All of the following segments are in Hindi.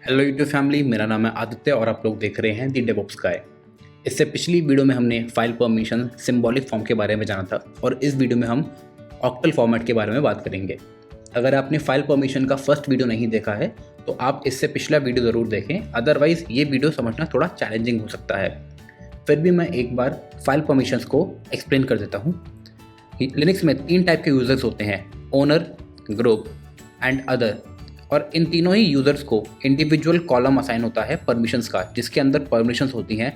हेलो यूट्यूब फैमिली, मेरा नाम है आदित्य और आप लोग देख रहे हैं दी डेवऑप्स गाय। इससे पिछली वीडियो में हमने फाइल परमिशन सिंबॉलिक फॉर्म के बारे में जाना था और इस वीडियो में हम ऑक्टल फॉर्मेट के बारे में बात करेंगे। अगर आपने फाइल परमिशन का फर्स्ट वीडियो नहीं देखा है तो आप इससे पिछला वीडियो ज़रूर देखें, अदरवाइज़ ये वीडियो समझना थोड़ा चैलेंजिंग हो सकता है। फिर भी मैं एक बार फाइल परमिशंस को एक्सप्लेन कर देता हूँ। लिनक्स में 3 टाइप के यूज़र्स होते हैं, ओनर, ग्रुप एंड अदर। और इन तीनों ही यूज़र्स को इंडिविजुअल कॉलम असाइन होता है परमिशंस का, जिसके अंदर परमिशंस होती हैं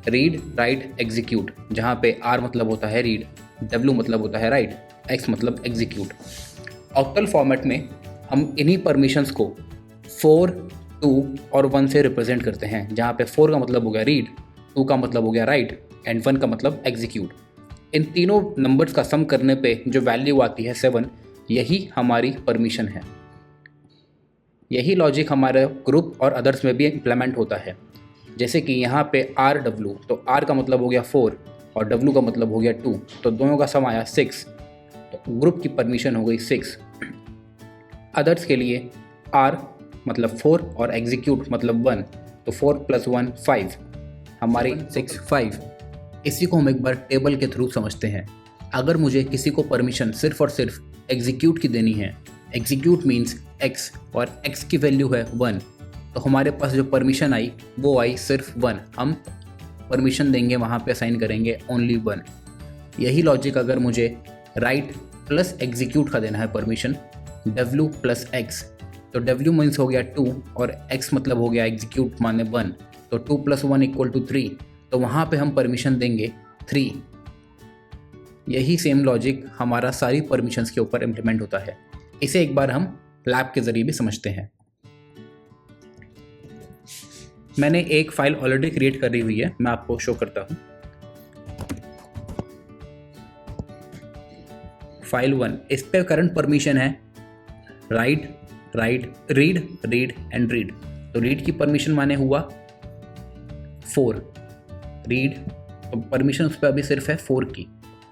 रीड, राइट, एग्जीक्यूट, जहाँ पे R मतलब होता है रीड, W मतलब होता है राइट, X मतलब एग्जीक्यूट। ऑक्टल फॉर्मेट में हम इन्हीं परमिशंस को 4, 2 और 1 से रिप्रेजेंट करते हैं, जहाँ पे 4 का मतलब हो गया रीड, 2 का मतलब हो गया राइट एंड 1 का मतलब एग्जीक्यूट। इन तीनों नंबर्स का सम करने पे जो वैल्यू आती है 7, यही हमारी परमिशन है। यही लॉजिक हमारे ग्रुप और अदर्स में भी इम्प्लीमेंट होता है। जैसे कि यहाँ पे RW, तो R का मतलब हो गया 4 और W का मतलब हो गया 2, तो दोनों का सम आया 6, तो ग्रुप की परमिशन हो गई 6। अदर्स के लिए R मतलब 4 और एग्जीक्यूट मतलब 1, तो 4 + 1 5, हमारी 6 5। इसी को हम एक बार टेबल के थ्रू समझते हैं। अगर मुझे किसी को परमिशन सिर्फ और सिर्फ एग्जीक्यूट की देनी है, एग्जीक्यूट मीन्स x और x की वैल्यू है 1, तो हमारे पास जो परमिशन आई वो आई सिर्फ 1। हम परमिशन देंगे, वहाँ पे असाइन करेंगे ओनली 1। यही लॉजिक अगर मुझे राइट प्लस एग्जीक्यूट का देना है परमिशन, w + x, तो w मीन्स हो गया 2 और x मतलब हो गया एग्जीक्यूट माने 1, तो 2 + 1 = 3, तो वहाँ पे हम परमिशन देंगे 3। यही सेम लॉजिक हमारा सारी परमिशंस के ऊपर इम्प्लीमेंट होता है। इसे एक बार हम लैब के ज़रिए भी समझते हैं। मैंने एक फाइल ऑलरेडी क्रिएट करी हुई है, मैं आपको शो करता हूँ। फाइल 1, इस पे करंट परमिशन है right, right, read, read and read. तो रीड की परमिशन माने हुआ 4, रीड, तो परमिशन उस पर अभी सिर्फ है 4 की।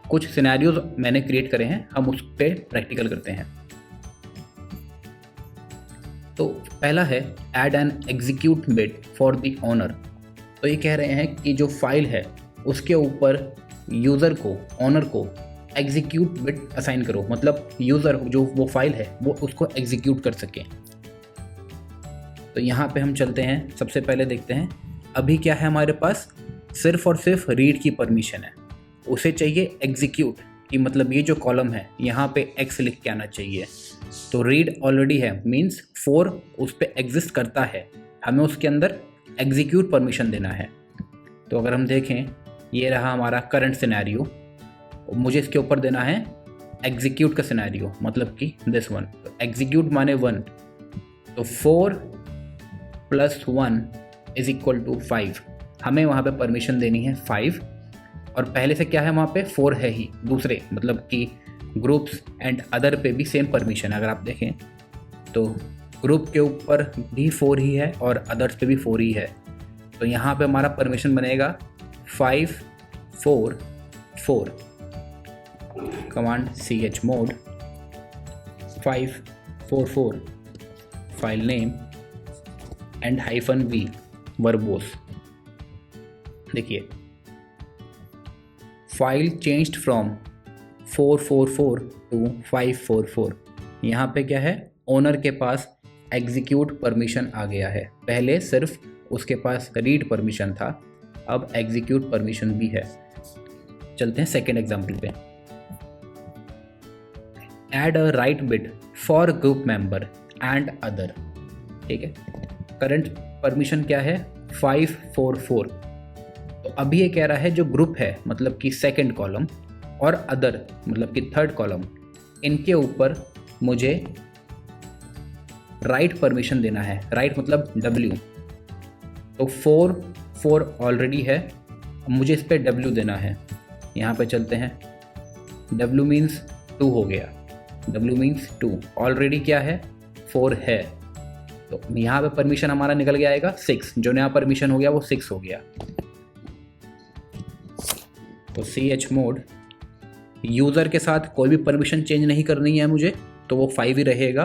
कुछ सिनेरियोज मैंने क्रिएट करे हैं, हम उस पर प्रैक्टिकल करते हैं। तो पहला है add N execute bit for the owner. तो ये कह रहे हैं कि जो फाइल है उसके ऊपर यूज़र को, ओनर को एग्जीक्यूट बिट असाइन करो, मतलब यूज़र जो वो फाइल है वो उसको एग्जीक्यूट कर सके। तो यहाँ पे हम चलते हैं, सबसे पहले देखते हैं अभी क्या है हमारे पास, सिर्फ और सिर्फ रीड की परमिशन है, उसे चाहिए एग्जीक्यूट कि मतलब ये जो कॉलम है यहाँ पे x लिख के आना चाहिए। तो रीड ऑलरेडी है, मीन्स 4 उस पर एग्जिस्ट करता है, हमें उसके अंदर एग्जीक्यूट परमिशन देना है। तो अगर हम देखें, ये रहा हमारा करंट सिनेरियो, मुझे इसके ऊपर देना है एग्जीक्यूट का सिनेरियो, मतलब कि दिस वन। तो एग्जीक्यूट माने 1, तो 4 + 1 = 5, हमें वहाँ पे परमिशन देनी है 5। और पहले से क्या है, वहाँ पे 4 है ही, दूसरे मतलब कि ग्रुप्स एंड अदर पे भी सेम परमिशन। अगर आप देखें तो ग्रुप के ऊपर भी 4 ही है और अदर्स पे भी 4 ही है, तो यहाँ पे हमारा परमिशन बनेगा 5 4 4। Command chmod 544 file name and -v verbose. देखिए, फाइल चेंज्ड फ्रॉम 444 to 544। यहाँ पे क्या है, ओनर के पास एग्जीक्यूट परमिशन आ गया है। पहले सिर्फ उसके पास रीड परमिशन था, अब एग्जीक्यूट परमिशन भी है। चलते हैं सेकेंड एग्जाम्पल पे। Add a right bit for group member and other. ठीक है, करंट परमिशन क्या है 544। तो अभी ये कह रहा है जो ग्रुप है मतलब कि सेकेंड कॉलम और अदर मतलब कि थर्ड कॉलम, इनके ऊपर मुझे राइट परमिशन देना है। राइट मतलब W, तो 4 ऑलरेडी है, अब मुझे इस पर W देना है। यहाँ पे चलते हैं, W मीन्स 2 हो गया, W मीन्स 2, ऑलरेडी क्या है 4 है, तो यहाँ पे परमिशन हमारा निकल गया आएगा 6, जो नया परमिशन हो गया वो 6 हो गया। तो chmod, यूज़र के साथ कोई भी परमिशन चेंज नहीं करनी है मुझे, तो वो 5 ही रहेगा।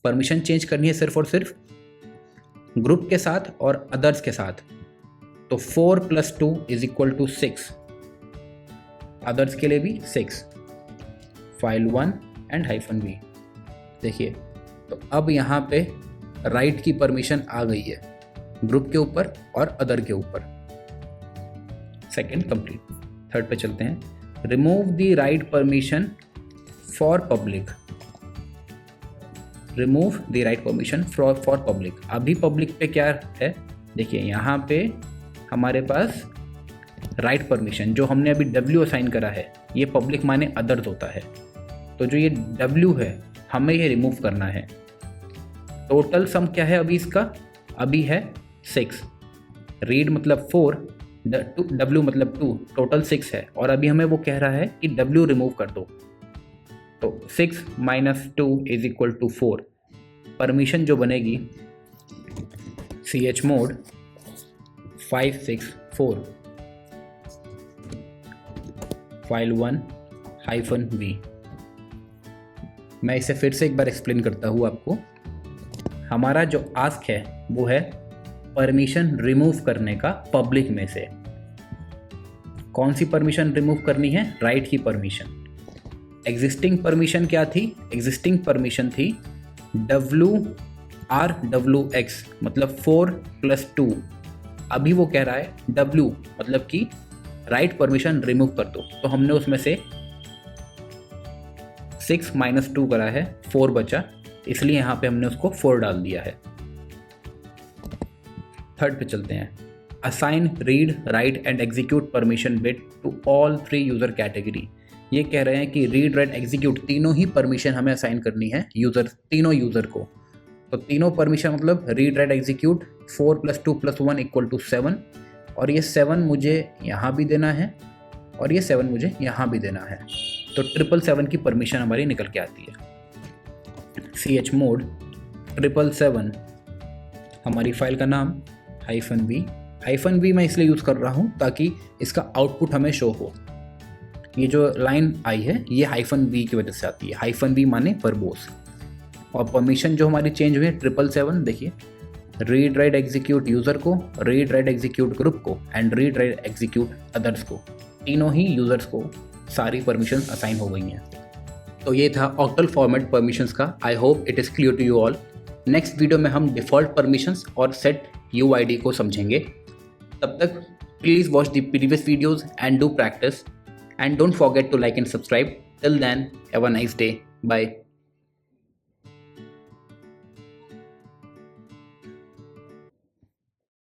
परमिशन चेंज करनी है सिर्फ और सिर्फ ग्रुप के साथ और अदर्स के साथ, तो 4 + 2 = 6, अदर्स के लिए भी 6, फाइल 1 एंड -v। देखिए, तो अब यहाँ पे राइट की परमिशन आ गई है ग्रुप के ऊपर और अदर के ऊपर। Second complete. थर्ड पे चलते हैं। Remove the write permission for public. Remove the write permission for public. अभी पब्लिक पे क्या है, देखिए यहाँ पे हमारे पास राइट परमिशन जो हमने अभी W असाइन करा है, ये पब्लिक माने अदर्स होता है। तो जो ये W है हमें ये रिमूव करना है। टोटल सम क्या है अभी इसका, अभी है 6, रीड मतलब 4, W मतलब 2, टोटल 6 है। और अभी हमें वो कह रहा है कि W रिमूव कर दो, तो 6 - 2 = 4। परमिशन जो बनेगी chmod 564 फाइल 1 -v। मैं इसे फिर से एक बार एक्सप्लेन करता हूँ आपको। हमारा जो आस्क है वो है परमिशन रिमूव करने का पब्लिक में से। कौन सी परमिशन रिमूव करनी है, राइट की परमिशन। एग्जिस्टिंग परमिशन क्या थी, एग्जिस्टिंग परमिशन थी WRWX मतलब 4 + 2। अभी वो कह रहा है W मतलब कि राइट परमिशन रिमूव कर दो, तो हमने उसमें से 6 - 2 करा है, 4 बचा, इसलिए यहाँ पे हमने उसको 4 डाल दिया है। थर्ड पे चलते हैं। Assign read write and execute permission bit to all 3 user category. ये कह रहे हैं कि रीड राइट एग्जीक्यूट तीनों ही परमिशन हमें असाइन करनी है यूज़र, तीनों यूज़र को। तो तीनों परमिशन मतलब रीड राइट एग्जीक्यूट 4 + 2 + 1 = 7, और ये 7 मुझे यहाँ भी देना है और ये 7 मुझे यहाँ भी देना है। तो 777 की परमिशन हमारी निकल के आती है। chmod 777 हमारी फाइल का नाम -v मैं इसलिए यूज़ कर रहा हूँ ताकि इसका आउटपुट हमें शो हो। ये जो लाइन आई है ये -v की वजह से आती है। -v माने वर्बोस। और परमिशन जो हमारी चेंज हुई है 777, देखिए रीड राइट एग्जीक्यूट यूज़र को, रीड राइट एग्जीक्यूट ग्रुप को and read write execute others को, तीनों ही यूज़र्स को सारी परमिशन असाइन हो गई हैं। तो ये था ऑक्टल फॉर्मेट परमिशंस का। I hope it is clear to you all. Next video में हम डिफ़ॉल्ट परमिशंस और सेट UID को समझेंगे। तब तक please watch the previous videos and do practice, and don't forget to like and subscribe. Till then have a nice day, bye.